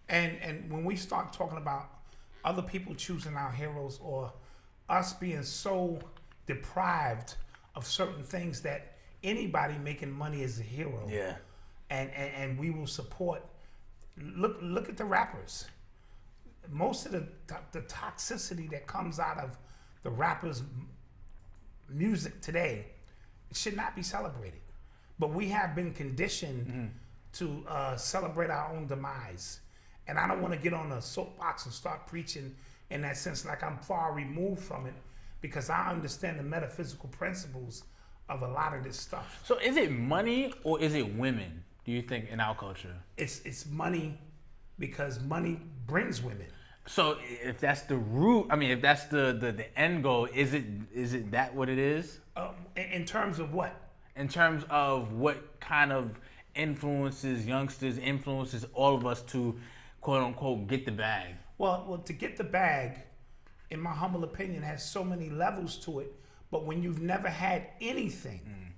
And when we start talking about other people choosing our heroes or us being so deprived of certain things that anybody making money is a hero. Yeah. And we will support. Look at the rappers. Most of the toxicity that comes out of the rappers' music today should not be celebrated. But we have been conditioned to celebrate our own demise. And I don't want to get on a soapbox and start preaching in that sense like I'm far removed from it, because I understand the metaphysical principles of a lot of this stuff. So is it money or is it women, do you think, in our culture? It's money, because money brings women. So if that's the root, I mean, if that's the end goal, is it that what it is? In terms of what? In terms of what kind of influences all of us to, quote unquote, get the bag? Well, to get the bag, in my humble opinion, has so many levels to it. But when you've never had anything,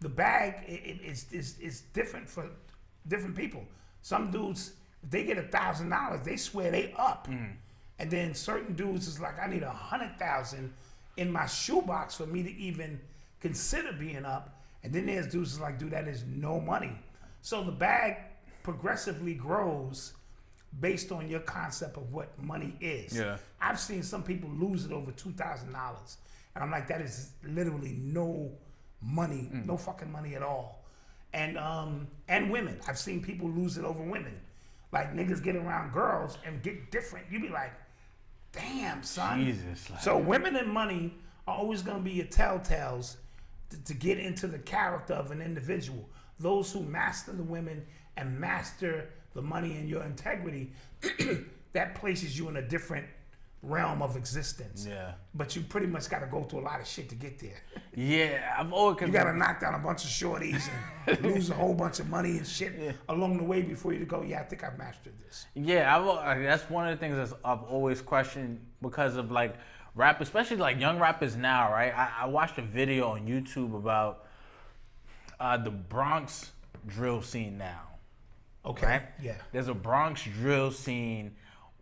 the bag is different for different people. Some dudes, if they get $1,000, they swear they up. And then certain dudes is like, I need 100,000 in my shoebox for me to even consider being up. And then there's dudes is like, dude, that is no money. So the bag progressively grows based on your concept of what money is. Yeah. I've seen some people lose it over $2,000. And I'm like, that is literally no money, no fucking money at all. And women. I've seen people lose it over women. Like niggas get around girls and get different. You be like, damn, son. Jesus. So women and money are always gonna be your telltales to get into the character of an individual. Those who master the women and master the money and your integrity, that places you in a different realm of existence. Yeah. But you pretty much got to go through a lot of shit to get there. Yeah, I've always. You got to knock down a bunch of shorties and lose a whole bunch of money and shit along the way before you go, yeah, I think I've mastered this. Yeah, that's one of the things that I've always questioned because of like rap, especially like young rappers now, right? I watched a video on YouTube about the Bronx drill scene now. Okay. Right? Yeah. There's a Bronx drill scene,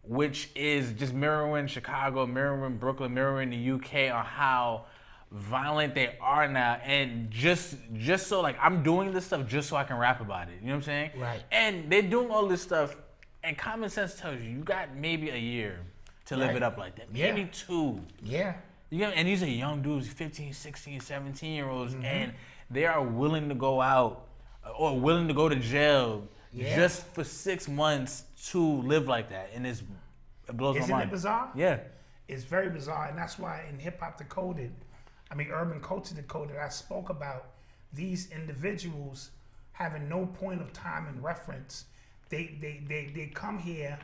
which is just mirroring Chicago, mirroring Brooklyn, mirroring the UK on how violent they are now. And just so like I'm doing this stuff just so I can rap about it. You know what I'm saying? Right. And they're doing all this stuff, and common sense tells you got maybe a year to live it up like that. Maybe 2. Yeah. You know, and these are young dudes, 15, 16, 17-year-olds, and they are willing to go out or willing to go to jail just for 6 months to live like that. And it blows my mind. Isn't it bizarre? Yeah. It's very bizarre. And that's why in Hip Hop Decoded, Urban Culture Decoded, I spoke about these individuals having no point of time and reference. They come here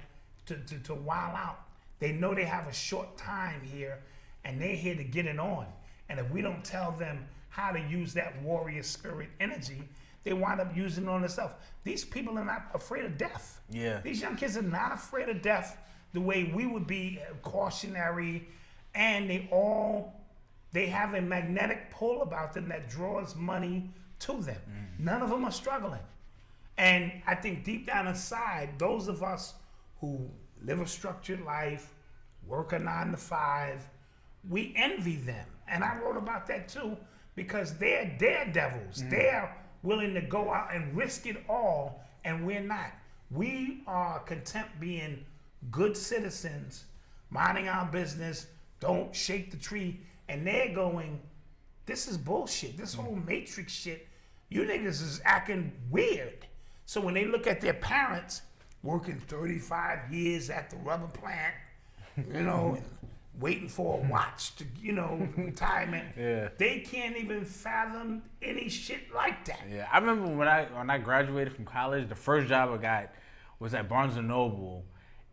to wild out. They know they have a short time here, and they're here to get it on. And if we don't tell them how to use that warrior spirit energy, they wind up using it on themselves. These people are not afraid of death. Yeah. These young kids are not afraid of death the way we would be cautionary, and they have a magnetic pull about them that draws money to them. None of them are struggling. And I think deep down inside, those of us who live a structured life, work a 9 to 5, we envy them. And I wrote about that too, because they're daredevils. They're willing to go out and risk it all, and we're not. We are content being good citizens, minding our business, don't shake the tree, and they're going, this is bullshit. This whole matrix shit, you niggas is acting weird. So when they look at their parents working 35 years at the rubber plant, you know, waiting for a watch to, retirement. They can't even fathom any shit like that. Yeah, I remember when I graduated from college, the first job I got was at Barnes & Noble,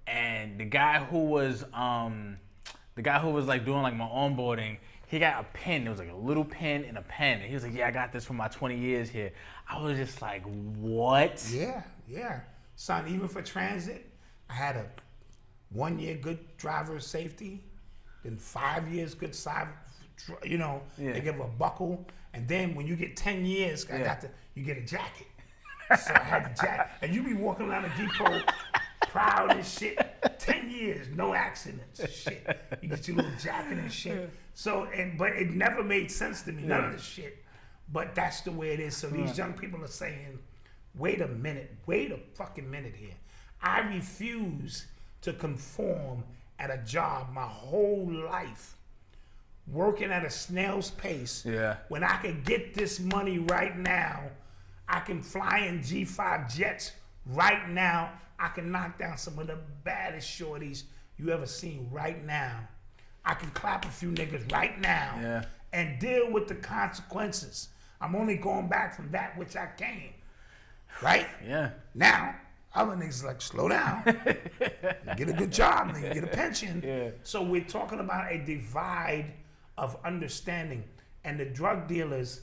and the guy who was like doing like my onboarding, he got a pen. It was like a little pen and a pen. And he was like, yeah, I got this for my 20 years here. I was just like, what? Yeah. Son, even for transit, I had a 1 year good driver safety, then 5 years good side, they give a buckle. And then when you get 10 years, you get a jacket. So I had the jacket. And you be walking around the depot proud and shit. 10 years, no accidents, shit. You get your little jacket and shit. So, but it never made sense to me, none of this shit. But that's the way it is. So these young people are saying, wait a fucking minute here. I refuse to conform at a job my whole life, working at a snail's pace. Yeah. When I could get this money right now, I can fly in G5 jets right now. I can knock down some of the baddest shorties you ever seen right now. I can clap a few niggas right now and deal with the consequences. I'm only going back from that which I came. Right? Yeah. Now, other niggas like, slow down. Get a good job, nigga. Get a pension. Yeah. So we're talking about a divide of understanding. And the drug dealers